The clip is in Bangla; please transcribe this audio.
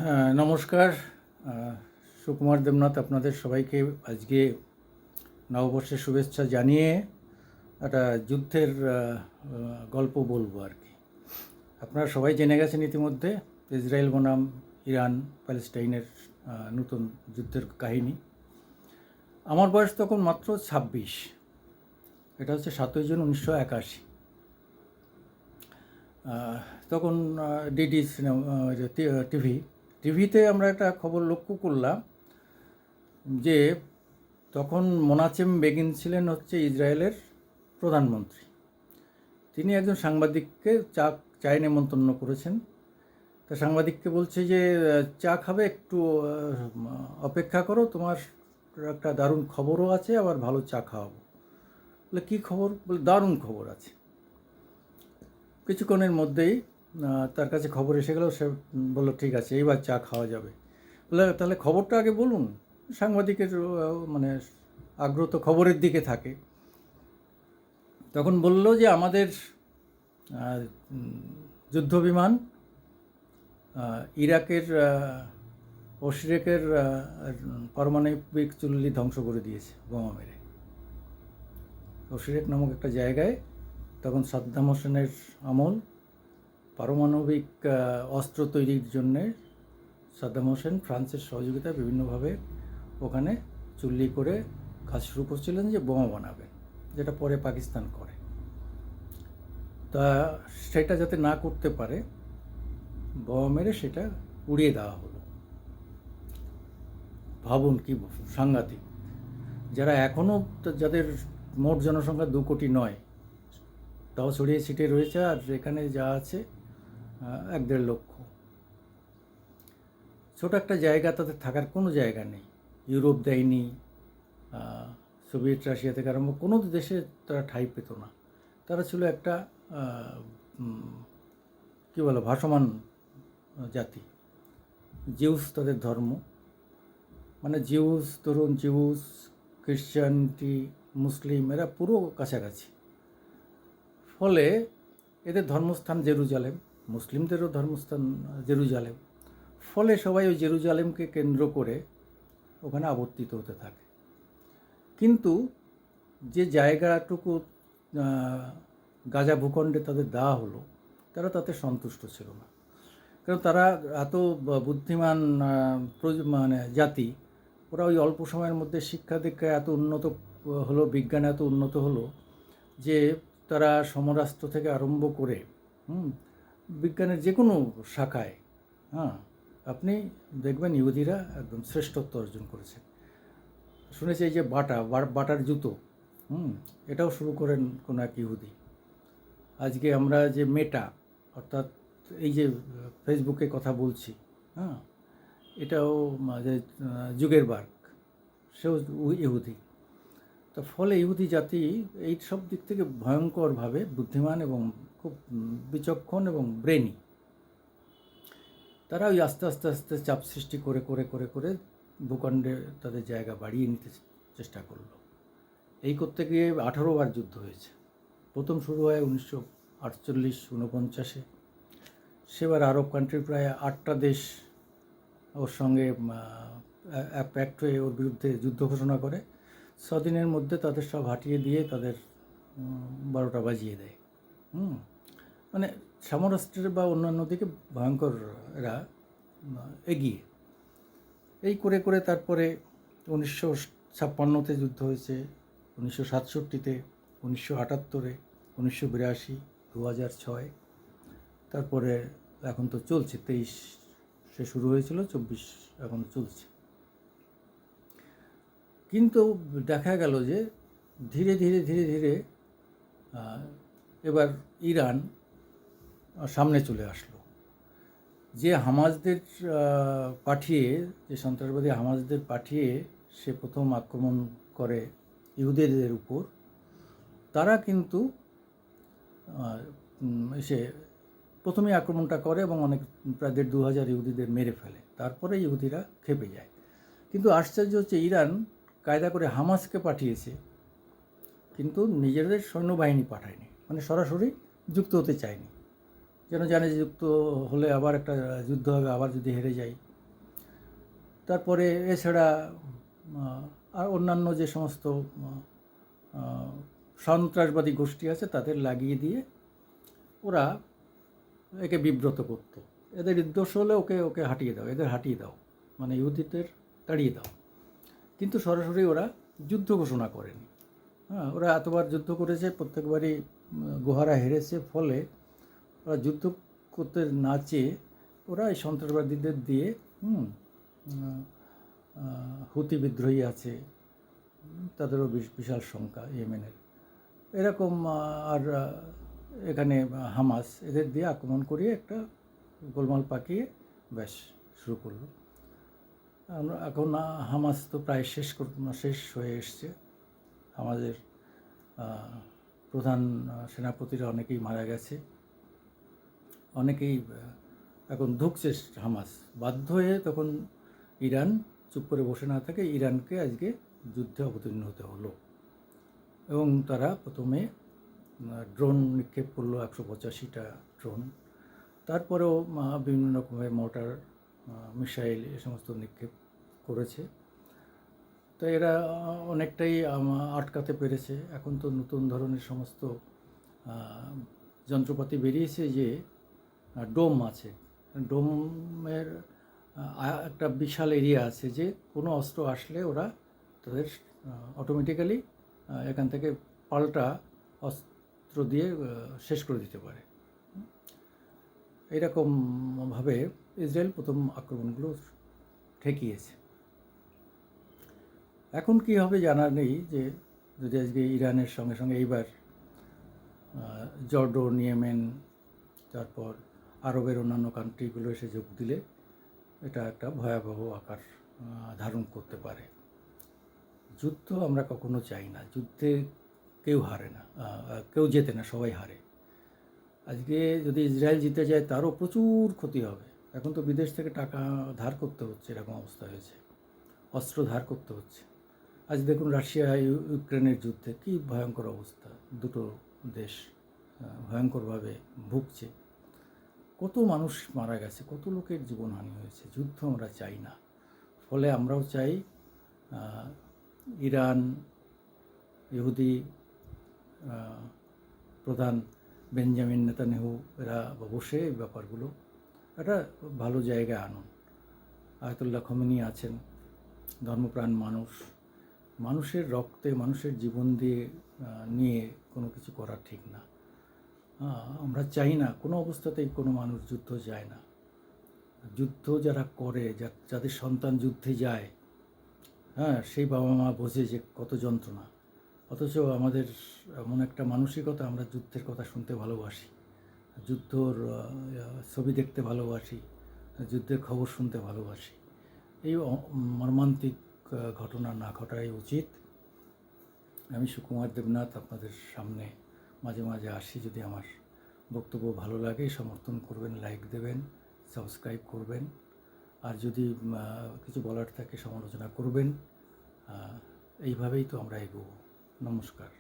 হ্যাঁ, নমস্কার। সুকুমার দেবনাথ আপনাদের সবাইকে আজকে নববর্ষের শুভেচ্ছা জানিয়ে একটা যুদ্ধের গল্প বলবো আর কি। আপনারা সবাই জেনে গেছেন ইতিমধ্যে ইসরায়েল বনাম ইরান প্যালেস্টাইনের নতুন যুদ্ধের কাহিনী। আমার বয়স তখন মাত্র 26। এটা হচ্ছে 7ই জুন 1981। তখন ডিডি সিনেমা, টিভিতে আমরা একটা খবর লক্ষ্য করলাম যে তখন মোনাচেম বেগিন ছিলেন হচ্ছে ইসরায়েলের প্রধানমন্ত্রী। তিনি একজন সাংবাদিককে চায়ে নেমন্তন্ন করেছেন। তা সাংবাদিককে বলছে যে চা খাবে, একটু অপেক্ষা করো, তোমার একটা দারুণ খবরও আছে, আবার ভালো চা খাওয়াবো। বলে কী খবর? বলে দারুণ খবর আছে। কিছুক্ষণের মধ্যেই তার কাছে খবর এসে গেল। সে বলল ঠিক আছে, এইবার চা খাওয়া যাবে। বলে তাহলে খবরটা আগে বলুন। সাংবাদিকের মানে আগ্রহ তো খবরের দিকে থাকে। তখন বলল যে আমাদের যুদ্ধবিমান ইরাকের ওশরেকের পারমাণবিক চুল্লি ধ্বংস করে দিয়েছে বোমা মেরে। ওশরেক নামক একটা জায়গায় তখন সাদ্দাম হোসেনের আমল, পারমাণবিক অস্ত্র তৈরির জন্যে সাদ্দাম হোসেন ফ্রান্সের সহযোগিতায় বিভিন্নভাবে ওখানে চুল্লি করে কাজ শুরু করছিলেন যে বোমা বানাবেন, যেটা পরে পাকিস্তান করে। তা সেটা যাতে না করতে পারে, বোমা মেরে সেটা উড়িয়ে দেওয়া হলো। ভাবুন কি সাংঘাতিক। যারা এখনও, যাদের মোট জনসংখ্যা 2 কোটি নয়, তাও ছড়িয়ে ছিটিয়ে রয়েছে, আর এখানে যা আছে 1-1.5 লক্ষ। ছোট একটা জায়গা, তাদের থাকার কোনো জায়গা নেই। ইউরোপ দেয়নি, সোভিয়েত রাশিয়া থেকে আরম্ভ কোনো দেশে তারা ঠাঁই পেত না। তারা ছিল একটা কী বলো, ভাসমান জাতি। জিউস তাদের ধর্ম, মানে জিউস, তরুণ জিউস, খ্রিশ্চানটি, মুসলিম, এরা পুরো কাছাকাছি। ফলে এদের ধর্মস্থান জেরুজালেম, মুসলিমদেরও ধর্মস্থান জেরুজালেম। ফলে সবাই ওই জেরুজালেমকে কেন্দ্র করে ওখানে আবর্তিত হতে থাকে। কিন্তু যে জায়গাটুকু গাজা ভূখণ্ডে তাদের দেওয়া হলো, তারা তাতে সন্তুষ্ট ছিল না। কারণ তারা এত বুদ্ধিমান মানে জাতি, ওরা ওই অল্প সময়ের মধ্যে শিক্ষা দীক্ষা এত উন্নত হলো, বিজ্ঞান এত উন্নত হলো যে তারা সমরাস্ত্র থেকে আরম্ভ করে বিজ্ঞানের যে কোনো শাখায় আপনি দেখবেন ইহুদিরা একদম শ্রেষ্ঠত্ব অর্জন করেছে। শুনেছি এই যে বাটার জুতো, এটাও শুরু করেন কোনো এক ইহুদি। আজকে আমরা যে মেটা, অর্থাৎ এই যে ফেসবুকে কথা বলছি, এটাও যে জুকেরবার্গ, সেও ইহুদি। তো ফলে ইহুদি জাতি এই সব দিক থেকে ভয়ঙ্করভাবে বুদ্ধিমান এবং খুব বিচক্ষণ এবং ব্রেনি। তারা ওই আস্তে আস্তে আস্তে চাপ সৃষ্টি করে করে করে করে ভূখণ্ডে তাদের জায়গা বাড়িয়ে নিতে চেষ্টা করলো। এই করতে গিয়ে 18 বার যুদ্ধ হয়েছে। প্রথম শুরু হয় 1948-49। সেবার আরব কান্ট্রির প্রায় 8টা দেশ ওর সঙ্গে প্যাক্ট হয়ে ওর বিরুদ্ধে যুদ্ধ ঘোষণা করে। 6 দিনের মধ্যে তাদের সব হাঁটিয়ে দিয়ে তাদের 12টা বাজিয়ে দেয়। মানে সমরাস্ত্রের বা অন্যান্য দিকে ভয়ঙ্কর এরা এগিয়ে। এই করে করে তারপরে 1956-তে যুদ্ধ হয়েছে, 1967-তে, 1978-এ, 1982, 2006, তারপরে এখন তো চলছে। 23 সে শুরু হয়েছিল, 24 এখন চলছে। কিন্তু দেখা গেল যে ধীরে ধীরে ধীরে ধীরে এবার ইরান সামনে চলে আসলো। যে হামাসদের পাঠিয়ে, যে সন্ত্রাসবাদী হামাসদের পাঠিয়ে সে প্রথম আক্রমণ করে ইহুদিদের উপর, তারা কিন্তু এসে প্রথমেই আক্রমণটা করে এবং অনেক প্রায় 1,500 ইহুদিদের মেরে ফেলে। তারপরে ইহুদিরা খেপে যায়। কিন্তু আশ্চর্য হচ্ছে, ইরান কায়দা করে হামাসকে পাঠিয়েছে, কিন্তু নিজেদের সৈন্যবাহিনী পাঠায়নি, মানে সরাসরি যুক্ত হতে চায়নি। যেন জানে যে যুক্ত হলে আবার একটা যুদ্ধ হবে, আবার যদি হেরে যাই তারপরে এছাড়া আর অন্যান্য যে সমস্ত সন্ত্রাসবাদী গোষ্ঠী আছে তাদের লাগিয়ে দিয়ে ওরা একে বিব্রত করত। এদের উদ্দেশ্য হলে ওকে ওকে হাঁটিয়ে দাও, এদের হাঁটিয়ে দাও, মানে ইহুদিদের তাড়িয়ে দাও। কিন্তু সরাসরি ওরা যুদ্ধ ঘোষণা করেনি। হ্যাঁ, ওরা এতবার যুদ্ধ করেছে, প্রত্যেকবারই গোহারা হেরেছে, ফলে ওরা যুদ্ধ করতে না চেয়ে ওরা এই সন্ত্রাসবাদীদের দিয়ে হুতি বিদ্রোহী আছে, তাদেরও বিশাল সংখ্যা ইয়েমেনের, এরকম আর এখানে হামাস, এদের দিয়ে আক্রমণ করিয়ে একটা গোলমাল পাকিয়ে ব্যাস শুরু করলো। এখন হামাস তো প্রায় শেষ হয়ে এসছে। আমাদের প্রধান সেনাপতিরা অনেকেই মারা গেছে, অনেকেই এখন ধুঁকছে হামাস। বাধ্য হয়ে তখন ইরান চুপ করে বসে না থাকে, ইরানকে আজকে যুদ্ধে অবতীর্ণ হতে হলো। এবং তারা প্রথমে ড্রোন নিক্ষেপ করলো 185টা ড্রোন, তারপরেও বিভিন্ন রকমের মোটর, মিসাইল এ সমস্ত নিক্ষেপ করেছে। তো এরা অনেকটাই আটকাতে পেরেছে। এখন তো নতুন ধরনের সমস্ত যন্ত্রপাতি বেরিয়েছে, যে ডোম আছে, ডোমের একটা বিশাল এরিয়া আছে, যে কোনো অস্ত্র আসলে ওরা তাদের অটোমেটিক্যালি এখান থেকে পাল্টা অস্ত্র দিয়ে শেষ করে দিতে পারে। এইরকমভাবে ইসরায়েল প্রথম আক্রমণগুলো ঠেকিয়েছে। এখন কি হবে জানার নেই, যে যদি আজকে ইরানের সঙ্গে সঙ্গে এইবার জর্ডন, ইয়েমেন, তারপর আরবের অন্যান্য কান্ট্রিগুলো এসে যোগ দিলে এটা একটা ভয়াবহ আকার ধারণ করতে পারে। যুদ্ধ আমরা কখনো চাই না, যুদ্ধে কেউ হারে না, কেউ জেতে না, সবাই হারে। আজকে যদি ইসরায়েল জিতে যায় তারও প্রচুর ক্ষতি হবে। এখন তো বিদেশ থেকে টাকা ধার করতে হচ্ছে, এরকম অবস্থা হয়েছে, অস্ত্র ধার করতে হচ্ছে। আজ দেখুন রাশিয়া ইউক্রেনের যুদ্ধে কী ভয়ঙ্কর অবস্থা, দুটো দেশ ভয়ঙ্করভাবে ভুগছে, কত মানুষ মারা গেছে, কত লোকের জীবনহানি হয়েছে। যুদ্ধ আমরা চাই না। ফলে আমরাও চাই ইরান, ইহুদি প্রধান বেঞ্জামিন নেতানিয়াহু এরা বসে এই ব্যাপারগুলো একটা ভালো জায়গায় আনুন। আয়াতুল্লাহ খমেনি আছেন, ধর্মপ্রাণ মানুষ, মানুষের রক্তে, মানুষের জীবন দিয়ে নিয়ে কোনো কিছু করা ঠিক না। আমরা চাই না, কোনো অবস্থাতেই কোনো মানুষ যুদ্ধ যায় না। যুদ্ধ যারা করে, যাদের সন্তান যুদ্ধে যায়, সেই বাবা মা বোঝে যে কত যন্ত্রণা। অথচ আমাদের এমন একটা মানসিকতা, আমরা যুদ্ধের কথা শুনতে ভালোবাসি, যুদ্ধর ছবি দেখতে ভালোবাসি, যুদ্ধের খবর শুনতে ভালোবাসি। এই মর্মান্তিক ঘটনা না ঘটাই উচিত। আমি সুকুমার দেবনাথ আপনাদের সামনে মাঝে মাঝে আসি। যদি আমার বক্তব্য ভালো লাগে সমর্থন করবেন, লাইক দেবেন, সাবস্ক্রাইব করবেন। আর যদি কিছু বলার থাকে সমালোচনা করবেন। এইভাবেই তো আমরা এগোবো। নমস্কার।